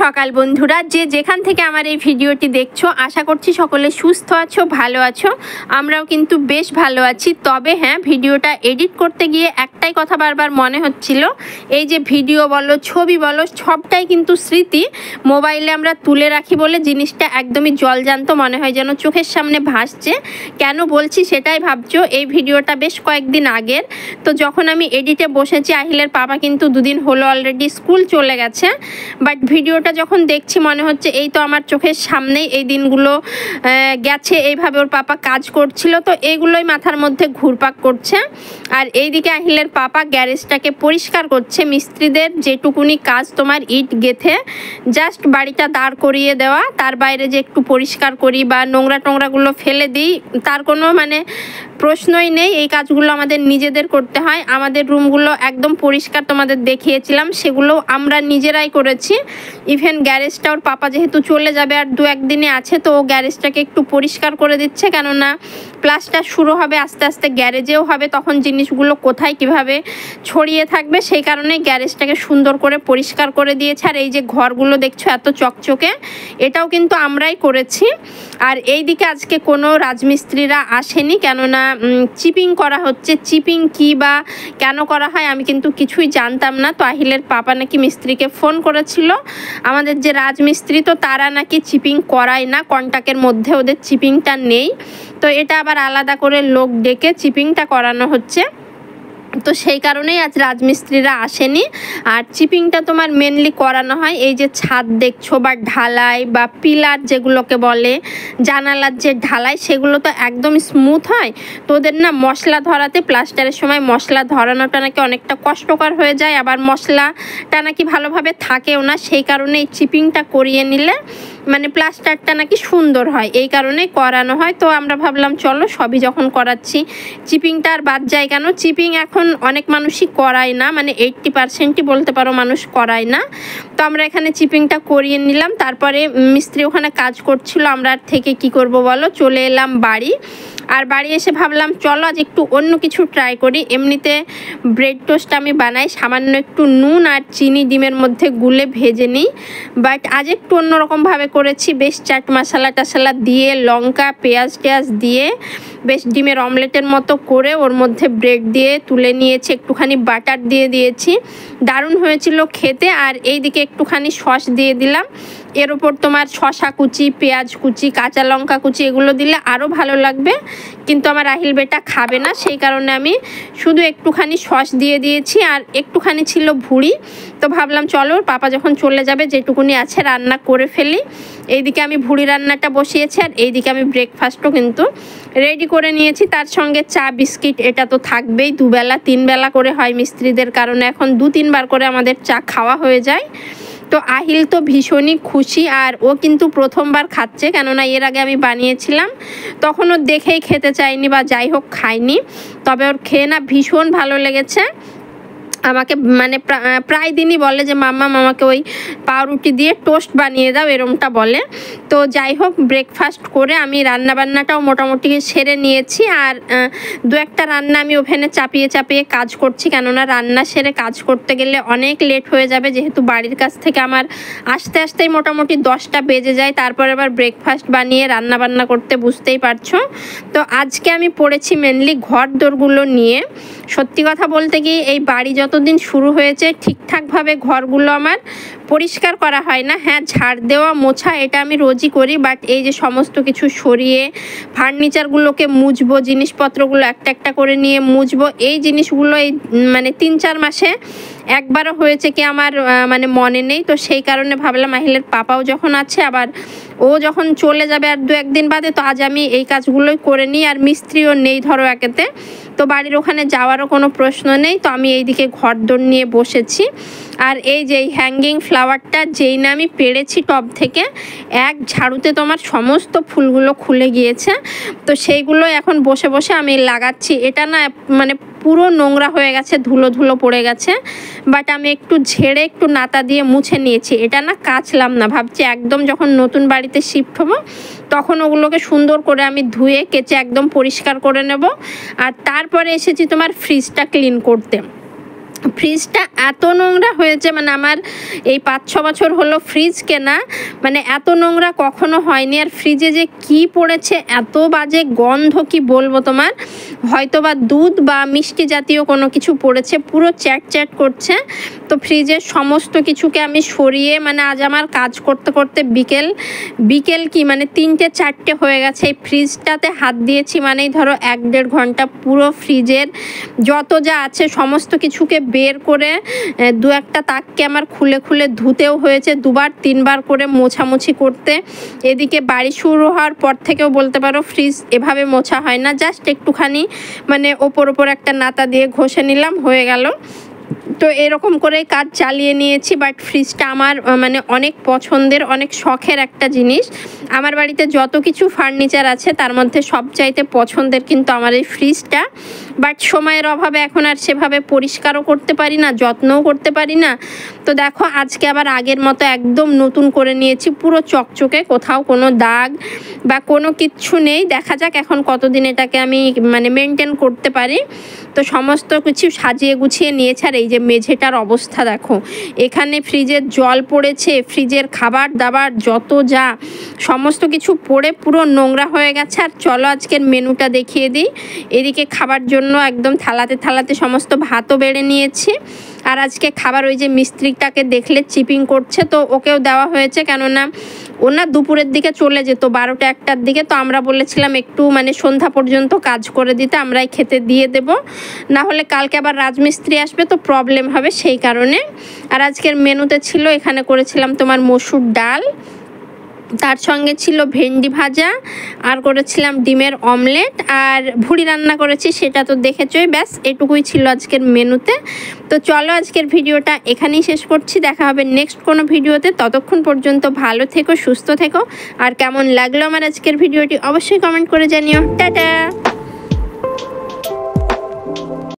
সকাল বন্ধুরা, যে যেখান থেকে আমার এই ভিডিওটি দেখছো, আশা করছি সকলে সুস্থ আছো, ভালো আছো। আমরাও কিন্তু বেশ ভালো আছি। তবে হ্যাঁ, ভিডিওটা এডিট করতে গিয়ে একটাই কথা বারবার মনে হচ্ছিল, এই যে ভিডিও বলো, ছবি বলো, সবটাই কিন্তু স্মৃতি মোবাইলে আমরা তুলে রাখি বলে জিনিসটা একদমই জলজান্ত মনে হয়, যেন চোখের সামনে ভাসছে। কেন বলছি সেটাই ভাবছো। এই ভিডিওটা বেশ কয়েকদিন আগের। তো যখন আমি এডিটে বসেছি, আহিলের বাবা কিন্তু দুদিন হলো অলরেডি স্কুল চলে গেছে, বাট ভিডিওটা যখন দেখছি মনে হচ্ছে এই তো আমার চোখের সামনেই এই দিনগুলো গেছে, এইভাবে ওর পাপা কাজ করছিল। তো এইগুলোই মাথার মধ্যে ঘুরপাক করছে। আর এইদিকে আহিলের পাপা গ্যারেজটাকে পরিষ্কার করছে। মিস্ত্রিদের যেটুকুনি কাজ তোমার ইট গেথে জাস্ট বাড়িটা দাঁড় করিয়ে দেওয়া, তার বাইরে যে একটু পরিষ্কার করি বা নোংরা টোংরাগুলো ফেলে দিই, তার কোনো প্রশ্নই নেই। এই কাজগুলো আমাদের নিজেদের করতে হয়। আমাদের রুমগুলো একদম পরিষ্কার তোমাদের দেখিয়েছিলাম, সেগুলো আমরা নিজেরাই করেছি। ইভেন গ্যারেজটা ওর পাপা যেহেতু চলে যাবে আর দু একদিনে আছে, তো ও গ্যারেজটাকে একটু পরিষ্কার করে দিচ্ছে, কেননা প্লাস্টার শুরু হবে আস্তে আস্তে, গ্যারেজেও হবে, তখন জিনিসগুলো কোথায় কিভাবে ছড়িয়ে থাকবে, সেই কারণে গ্যারেজটাকে সুন্দর করে পরিষ্কার করে দিয়েছে। আর এই যে ঘরগুলো দেখছো এত চকচকে, এটাও কিন্তু আমরাই করেছি। আর এই দিকে আজকে কোনো রাজমিস্ত্রিরা আসেনি, কেননা চিপিং করা হচ্ছে। চিপিং কি বা কেন করা হয় আমি কিন্তু কিছুই জানতাম না। তো আহিলের পাপা নাকি মিস্ত্রিকে ফোন করেছিল, আমাদের যে রাজমিস্ত্রি, তো তারা নাকি চিপিং করায় না, কন্ট্রাক্টের মধ্যে ওদের চিপিংটা নেই। তো এটা আবার আলাদা করে লোক ডেকে চিপিংটা করানো হচ্ছে। তো সেই কারণেই আজ রাজমিস্ত্রিরা আসেনি। আর চিপিংটা তোমার মেনলি করানো হয় এই যে ছাদ দেখছো বা ঢালাই বা পিলার যেগুলোকে বলে, জানালার যে ঢালাই, সেগুলো তো একদম স্মুথ হয়। তো ওদের না মশলা ধরাতে, প্লাস্টারের সময় মশলা ধরানোটা নাকি অনেকটা কষ্টকর হয়ে যায়, আবার মশলাটা নাকি ভালোভাবে থাকেও না। সেই কারণে এই চিপিংটা করিয়ে নিলে প্লাস্টারটা নাকি সুন্দর হয়, এই কারণেই করানো হয়। তো আমরা ভাবলাম চলো, সবই যখন করাচ্ছি চিপিংটা আর বাদ যায় কেন। চিপিং এখন অনেক মানুষই করায় না, 80%ই বলতে পারো মানুষ করায় না। তো আমরা এখানে চিপিংটা করিয়ে নিলাম। তারপরে মিস্ত্রি ওখানে কাজ করছিল, আমরা থেকে কি করব বলো, চলে এলাম বাড়ি। আর বাড়ি এসে ভাবলাম চলো আজ একটু অন্য কিছু ট্রাই করি। এমনিতে ব্রেড টোস্ট আমি বানাই, সামান্য একটু নুন আর চিনি ডিমের মধ্যে গুলে ভেজে নিই, বাট আজ একটু অন্যরকমভাবে করেছি। বেশ চাট মশলা টাশলা দিয়ে, লঙ্কা পেঁয়াজ টেয়াজ দিয়ে বেশ ডিমের অমলেটের মতো করে ওর মধ্যে ব্রেড দিয়ে তুলে নিয়েছি, একটুখানি বাটার দিয়ে দিয়েছি, দারুণ হয়েছিল খেতে। আর এইদিকে একটুখানি সস দিয়ে দিলাম, এর ওপর তোমার শসা কুচি, পেঁয়াজ কুচি, কাঁচা লঙ্কা কুচি, এগুলো দিলে আরও ভালো লাগবে। কিন্তু আমার আহিল বেটা খাবে না, সেই কারণে আমি শুধু একটুখানি সস দিয়ে দিয়েছি। আর একটুখানি ছিল ভুড়ি, তো ভাবলাম চলো পাপা যখন চলে যাবে যেটুকুনি আছে রান্না করে ফেলি। এইদিকে আমি ভুড়ি রান্নাটা বসিয়েছি, আর এইদিকে আমি ব্রেকফাস্টও কিন্তু রেডি করে নিয়েছি। তার সঙ্গে চা বিস্কিট এটা তো থাকবেই, দুবেলা 3 বেলা করে হয় মিস্ত্রিদের কারণে, এখন 2-3 বার করে আমাদের চা খাওয়া হয়ে যায়। তো আহিল তো ভীষণই খুশি, আর ও কিন্তু প্রথমবার খাচ্ছে, কেননা এর আগে আমি বানিয়েছিলাম তখন ও দেখেই খেতে চায়নি বা যাই হোক খায়নি। তবে ওর খেয়ে না ভীষণ ভালো লেগেছে। আমাকে প্রায় দিনই বলে যে মাম্মা আমাকে ওই পাউরুটি দিয়ে টোস্ট বানিয়ে দাও, এরমটা বলে। তো যাই হোক, ব্রেকফাস্ট করে আমি রান্নাবান্নাটাও মোটামুটি সেরে নিয়েছি। আর 2-একটা রান্না আমি ওভেনে চাপিয়ে চাপিয়ে কাজ করছি, কেননা রান্না সেরে কাজ করতে গেলে অনেক লেট হয়ে যাবে, যেহেতু বাড়ির কাছ থেকে আমার আস্তে আস্তেই মোটামুটি 10টা বেজে যায়। তারপর আবার ব্রেকফাস্ট বানিয়ে রান্নাবান্না করতে বুঝতেই পারছো। তো আজকে আমি পড়েছি মেনলি ঘর দোরগুলো নিয়ে। সত্যি কথা বলতে গিয়ে এই বাড়ি যতদিন শুরু হয়েছে ঠিকঠাকভাবে ঘরগুলো আমার পরিষ্কার করা হয় না। হ্যাঁ, ঝাড় দেওয়া মোছা এটা আমি রোজই করি, বাট এই যে সমস্ত কিছু সরিয়ে ফার্নিচারগুলোকে মুছবো, জিনিসপত্রগুলো একটা একটা করে নিয়ে মুছবো, এই জিনিসগুলো এই 3-4 মাসে একবারও হয়েছে কি আমার মনে নেই। তো সেই কারণে ভাবলাম আহিলের পাপাও যখন আছে, আবার ও যখন চলে যাবে আর 2-1 দিন বাদে, তো আজ আমি এই কাজগুলোই করে নিই। আর মিস্ত্রিও নেই ধরো একেতে, তো বাড়ির ওখানে যাওয়ারও কোনো প্রশ্ন নেই। তো আমি এইদিকে ঘরদোর নিয়ে বসেছি। আর এই যে হ্যাঙ্গিং ফ্লাওয়ারটা যেই না আমি পেড়েছি টব থেকে, এক ঝাড়ুতে তোমার সমস্ত ফুলগুলো খুলে গিয়েছে। তো সেইগুলো এখন বসে বসে আমি লাগাচ্ছি। এটা না পুরো নোংরা হয়ে গেছে, ধুলো ধুলো পড়ে গেছে, বাট আমি একটু ঝেড়ে একটু নাতা দিয়ে মুছে নিয়েছি। এটা না কাচলাম না, ভাবছি একদম যখন নতুন বাড়িতে শিফট হবো তখন ওগুলোকে সুন্দর করে আমি ধুয়ে কেচে একদম পরিষ্কার করে নেব। আর তারপরে এসেছি তোমার ফ্রিজটা ক্লিন করতে। ফ্রিজটা এত নোংরা হয়েছে, মানে আমার এই 5-6 বছর হলো ফ্রিজ কেনা, মানে এত নোংরা কখনো হয়নি। আর ফ্রিজে যে কি পড়েছে, এত বাজে গন্ধ, কি বলবো তোমার, হয়তো বা দুধ বা মিষ্টি জাতীয় কোনো কিছু পড়েছে, পুরো চ্যাট চ্যাট করছে। তো ফ্রিজের সমস্ত কিছুকে আমি সরিয়ে, মানে আজ আমার কাজ করতে করতে বিকেল কি মানে 3-4টে হয়ে গেছে। এই ফ্রিজটাতে হাত দিয়েছি মানেই ধরো 1-1.5 ঘন্টা পুরো ফ্রিজের যত যা আছে সমস্ত কিছুকে বের করে 2-1টা তাককে আমার খুলে খুলে ধুতেও হয়েছে, 2-3বার করে মোছামুছি করতে। এদিকে বাড়ি শুরু হওয়ার পর থেকেও বলতে পারো ফ্রিজ এভাবে মোছা হয় না, জাস্ট একটুখানি মানে ওপর একটা নাতা দিয়ে ঘষে নিলাম, হয়ে গেল। তো এরকম করে কাজ চালিয়ে নিয়েছি। বাট ফ্রিজটা আমার মানে অনেক পছন্দের, অনেক শখের একটা জিনিস। আমার বাড়িতে যত কিছু ফার্নিচার আছে তার মধ্যে সবচাইতে পছন্দের কিন্তু আমার এই ফ্রিজটা। বাট সময়ের অভাবে এখন আর সেভাবে পরিষ্কারও করতে পারি না, যত্নও করতে পারি না। তো দেখো আজকে আবার আগের মতো একদম নতুন করে নিয়েছি, পুরো চকচকে, কোথাও কোনো দাগ বা কোনো কিচ্ছু নেই। দেখা যাক এখন কতদিন এটাকে আমি মানে মেনটেন করতে পারি। তো সমস্ত কিছু সাজিয়ে গুছিয়ে নিয়েছে। আর এই যে মেঝেটার অবস্থা দেখো, এখানে ফ্রিজের জল পড়েছে, ফ্রিজের খাবার দাবার যত যা সমস্ত কিছু পড়ে পুরো নোংরা হয়ে গেছে। আর চলো আজকের মেনুটা দেখিয়ে দিই। এদিকে খাবার জন্য একদম থালাতে সমস্ত ভাতও বেড়ে নিয়েছি। আর আজকে খাবার ওই যে মিস্ত্রিটাকে দেখলে চিপিং করছে, তো ওকেও দেওয়া হয়েছে, কেননা ও না দুপুরের দিকে চলে যেত 12টা-1টার দিকে। তো আমরা বলেছিলাম একটু মানে সন্ধ্যা পর্যন্ত কাজ করে দিতে, আমরাই খেতে দিয়ে দেব, না হলে কালকে আবার রাজমিস্ত্রি আসবে তো প্রবলেম হবে, সেই কারণে। আর আজকের মেনুতে ছিল, এখানে করেছিলাম তোমার মসুর ডাল, তার সঙ্গে ছিল ভেন্ডি ভাজা, আর করেছিলাম ডিমের অমলেট, আর ভুড়ি রান্না করেছি, সেটা তো দেখেছোই। ব্যাস এটুকুই ছিল আজকের মেনুতে। তো চলো আজকের ভিডিওটা এখানেই শেষ করছি, দেখা হবে নেক্সট কোনো ভিডিওতে। ততক্ষণ পর্যন্ত ভালো থেকো, সুস্থ থেকো। আর কেমন লাগলো আমার আজকের ভিডিওটি অবশ্যই কমেন্ট করে জানিও। টাটা।